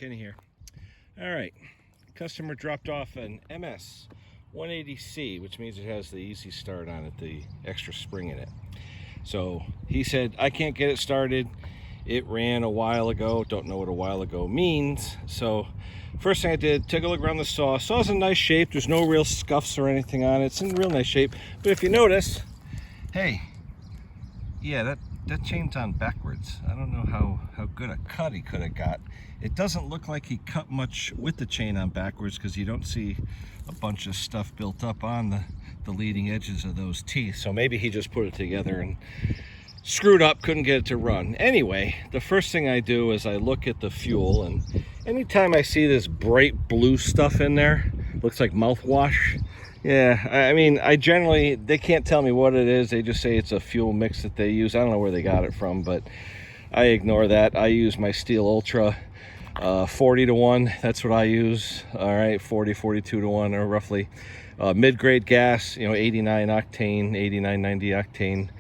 Kenny here. All right, customer dropped off an MS180C, which means it has the easy start on it, the extra spring in it. So he said, I can't get it started. It ran a while ago. Don't know what a while ago means. So first thing I did, took a look around the saw. Saw's in nice shape. There's no real scuffs or anything on it. It's in real nice shape. But if you notice, hey, yeah, that chain's on backwards. I don't know how good a cut he could have got. It doesn't look like he cut much with the chain on backwards because you don't see a bunch of stuff built up on the leading edges of those teeth. So maybe he just put it together and screwed up, couldn't get it to run. Anyway, the first thing I do is I look at the fuel, and anytime I see this bright blue stuff in there, looks like mouthwash. Yeah, I mean, they can't tell me what it is. They just say it's a fuel mix that they use. I don't know where they got it from, but I ignore that. I use my Stihl Ultra 40 to 1. That's what I use. All right, 40, 42 to 1, or roughly. Mid-grade gas, 89 octane, 89, 90 octane.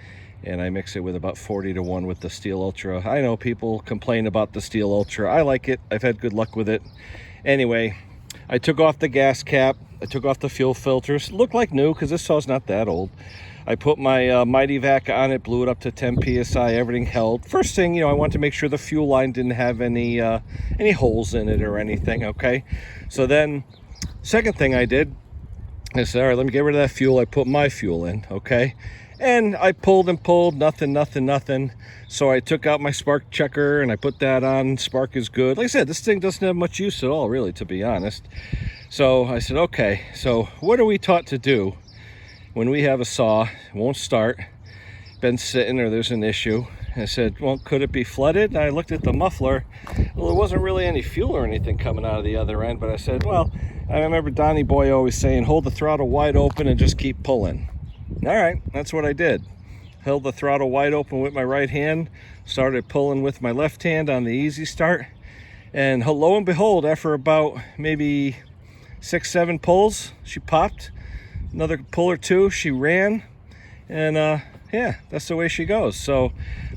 And I mix it with about 40 to 1 with the Stihl Ultra. I know people complain about the Stihl Ultra. I like it. I've had good luck with it. Anyway, I took off the gas cap. I took off the fuel filters. Looked like new because this saw's not that old. I put my Mighty Vac on it, blew it up to 10 psi. Everything held. First thing, I wanted to make sure the fuel line didn't have any holes in it or anything. Okay. So then, second thing I did, I said, all right, let me get rid of that fuel. I put my fuel in. Okay. And I pulled and pulled, nothing. So I took out my spark checker and I put that on. Spark is good. Like I said, this thing doesn't have much use at all, really, to be honest. So I said, okay, so what are we taught to do when we have a saw, it won't start, been sitting or there's an issue? I said, well, could it be flooded? And I looked at the muffler. Well, there wasn't really any fuel or anything coming out of the other end, but I said, well, I remember Donnie Boy always saying, hold the throttle wide open and just keep pulling. All right, that's what I did. Held the throttle wide open with my right hand, started pulling with my left hand on the easy start, and lo and behold, after about maybe 6-7 pulls, she popped. Another pull or two, she ran, and yeah, that's the way she goes. So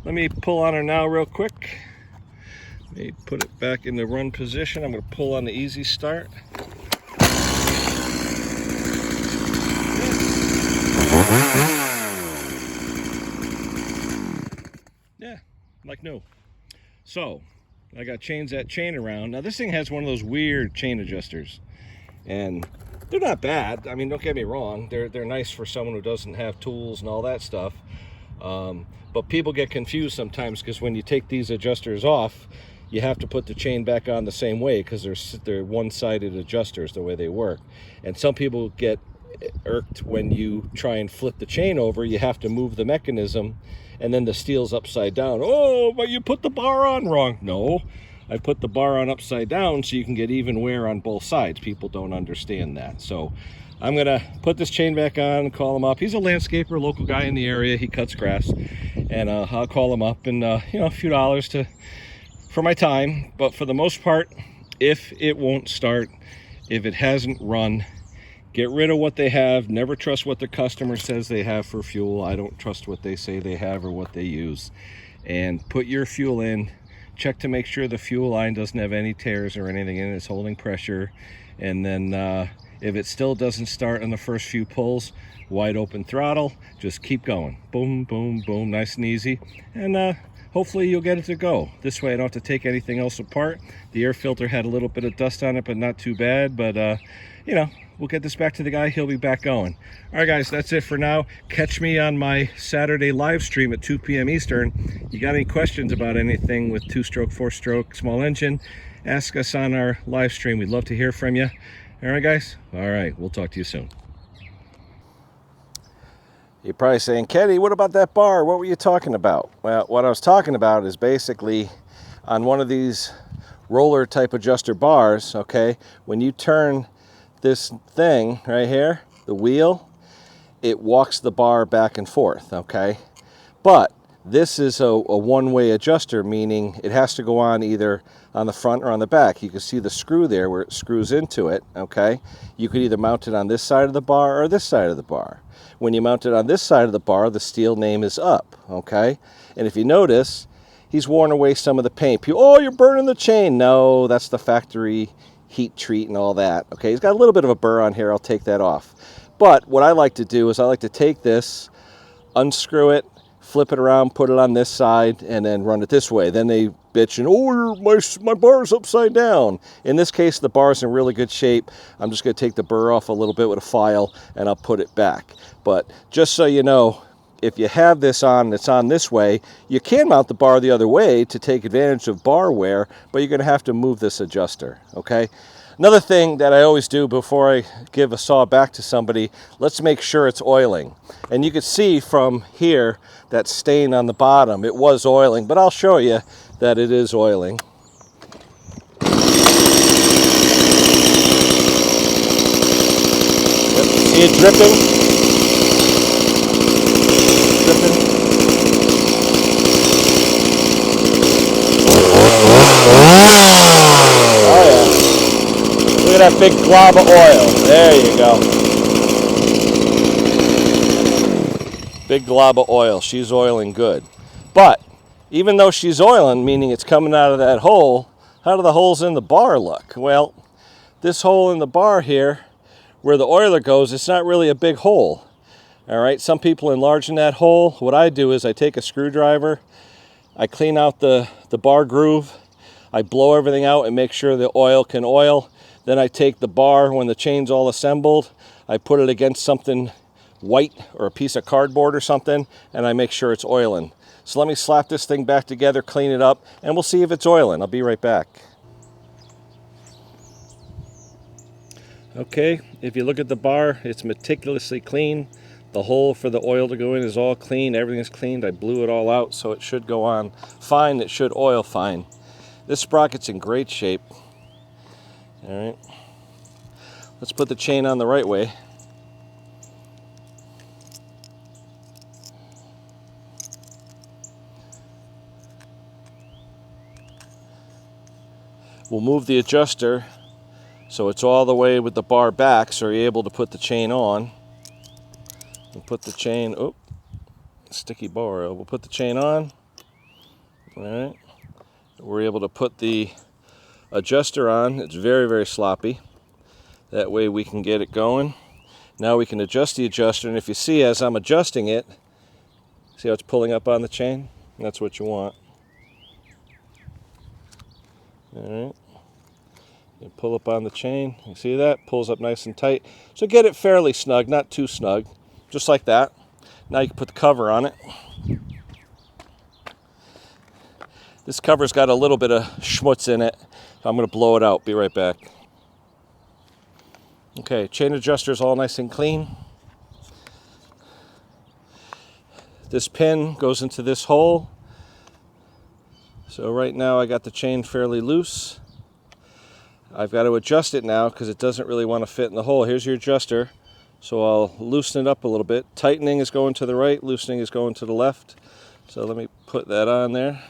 let me pull on her now real quick. Let me put it back in the run position. I'm going to pull on the easy start. Yeah, like new. So I got that chain around. Now this thing has one of those weird chain adjusters, and they're not bad. I mean, don't get me wrong. They're nice for someone who doesn't have tools and all that stuff. But people get confused sometimes because when you take these adjusters off, you have to put the chain back on the same way because they're one-sided adjusters the way they work. And some people get irked when you try and flip the chain over. You have to move the mechanism and then the steel's upside down. Oh, but you put the bar on wrong. No, I put the bar on upside down so you can get even wear on both sides. People don't understand that. So I'm gonna put this chain back on and call him up. He's a landscaper, local guy in the area. He cuts grass, and I'll call him up and a few dollars for my time. But for the most part, if it won't start, if it hasn't run, get rid of what they have. Never trust what the customer says they have for fuel. I don't trust what they say they have or what they use. And put your fuel in. Check to make sure the fuel line doesn't have any tears or anything in it. It's holding pressure. And then if it still doesn't start on the first few pulls, wide open throttle, just keep going. Boom, boom, boom, nice and easy. And hopefully you'll get it to go. This way I don't have to take anything else apart. The air filter had a little bit of dust on it, but not too bad. But we'll get this back to the guy. He'll be back going. All right, guys, that's it for now. Catch me on my Saturday live stream at 2 p.m. Eastern. You got any questions about anything with 2-stroke, 4-stroke, small engine, ask us on our live stream. We'd love to hear from you. All right, guys? All right, we'll talk to you soon. You're probably saying, Kenny, what about that bar? What were you talking about? Well, what I was talking about is basically on one of these roller type adjuster bars, okay, when you turn this thing right here, the wheel, it walks the bar back and forth, okay? But this is a one-way adjuster, meaning it has to go on either on the front or on the back. You can see the screw there where it screws into it, okay? You could either mount it on this side of the bar or this side of the bar. When you mount it on this side of the bar, the Stihl name is up, okay? And if you notice, he's worn away some of the paint. Oh, you're burning the chain. No, that's the factory heat treat and all that. Okay, he's got a little bit of a burr on here. I'll take that off. But what I like to do is I like to take this, unscrew it, flip it around, put it on this side, and then run it this way. Then they bitch and, oh, my bar's upside down. In this case, the bar's in really good shape. I'm just going to take the burr off a little bit with a file, and I'll put it back. But just so you know, if you have this on and it's on this way, you can mount the bar the other way to take advantage of bar wear, but you're going to have to move this adjuster, okay? Another thing that I always do before I give a saw back to somebody, let's make sure it's oiling. And you can see from here that stain on the bottom. It was oiling, but I'll show you that it is oiling. Yep. See it dripping? Dripping. Oh yeah. Look at that big glob of oil. There you go. Big glob of oil. She's oiling good. But even though she's oiling, meaning it's coming out of that hole, how do the holes in the bar look? Well, this hole in the bar here, where the oiler goes, it's not really a big hole. All right, some people enlarging that hole. What I do is I take a screwdriver, I clean out the bar groove, I blow everything out and make sure the oil can oil. Then I take the bar, when the chain's all assembled, I put it against something white or a piece of cardboard or something, and I make sure it's oiling. So let me slap this thing back together, clean it up, and we'll see if it's oiling. I'll be right back. Okay, if you look at the bar, it's meticulously clean. The hole for the oil to go in is all clean. Everything is cleaned. I blew it all out, so it should go on fine. It should oil fine. This sprocket's in great shape. All right, let's put the chain on the right way. We'll move the adjuster so it's all the way with the bar back, so you're able to put the chain on. We'll put the chain, oh, sticky bar. We'll put the chain on. All right, we're able to put the adjuster on. It's very, very sloppy. That way we can get it going. Now we can adjust the adjuster, and if you see as I'm adjusting it, see how it's pulling up on the chain? That's what you want. All right. You pull up on the chain. You see that? Pulls up nice and tight. So get it fairly snug, not too snug. Just like that. Now you can put the cover on it. This cover's got a little bit of schmutz in it. I'm going to blow it out. Be right back. Okay, chain adjuster's all nice and clean. This pin goes into this hole. So right now I got the chain fairly loose. I've got to adjust it now because it doesn't really want to fit in the hole. Here's your adjuster. So I'll loosen it up a little bit. Tightening is going to the right, loosening is going to the left. So let me put that on there.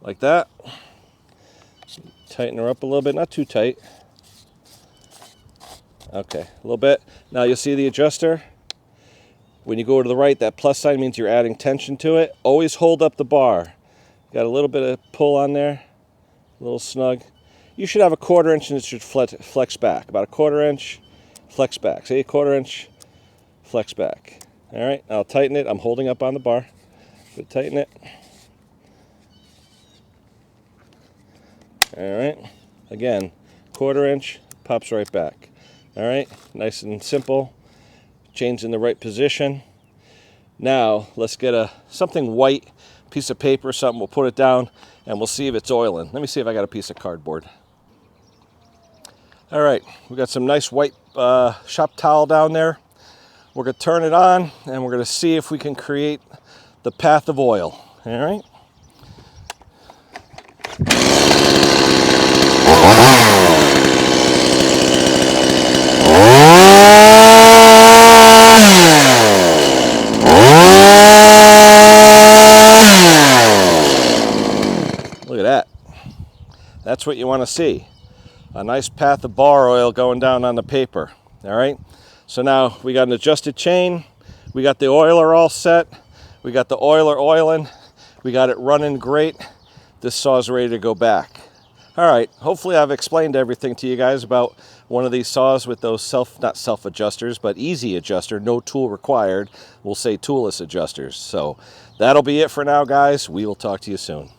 Like that. Tighten her up a little bit, not too tight. Okay, a little bit. Now you'll see the adjuster. When you go to the right, that plus sign means you're adding tension to it. Always hold up the bar. Got a little bit of pull on there, a little snug. You should have a 1/4 inch and it should flex back. About a 1/4 inch, flex back. See, 1/4 inch, flex back. All right, I'll tighten it. I'm holding up on the bar. Good, tighten it. All right, again, 1/4 inch, pops right back. All right, nice and simple. Chain's in the right position. Now, let's get something white, piece of paper or something. We'll put it down and we'll see if it's oiling. Let me see if I got a piece of cardboard. All right, we got some nice white shop towel down there. We're gonna turn it on and we're gonna see if we can create the path of oil. All right. Look at that. That's what you want to see. A nice path of bar oil going down on the paper. All right. So now we got an adjusted chain. We got the oiler all set. We got the oiler oiling. We got it running great. This saw is ready to go back. All right, hopefully I've explained everything to you guys about one of these saws with those not self adjusters, but easy adjuster, no tool required. We'll say toolless adjusters. So that'll be it for now, guys. We will talk to you soon.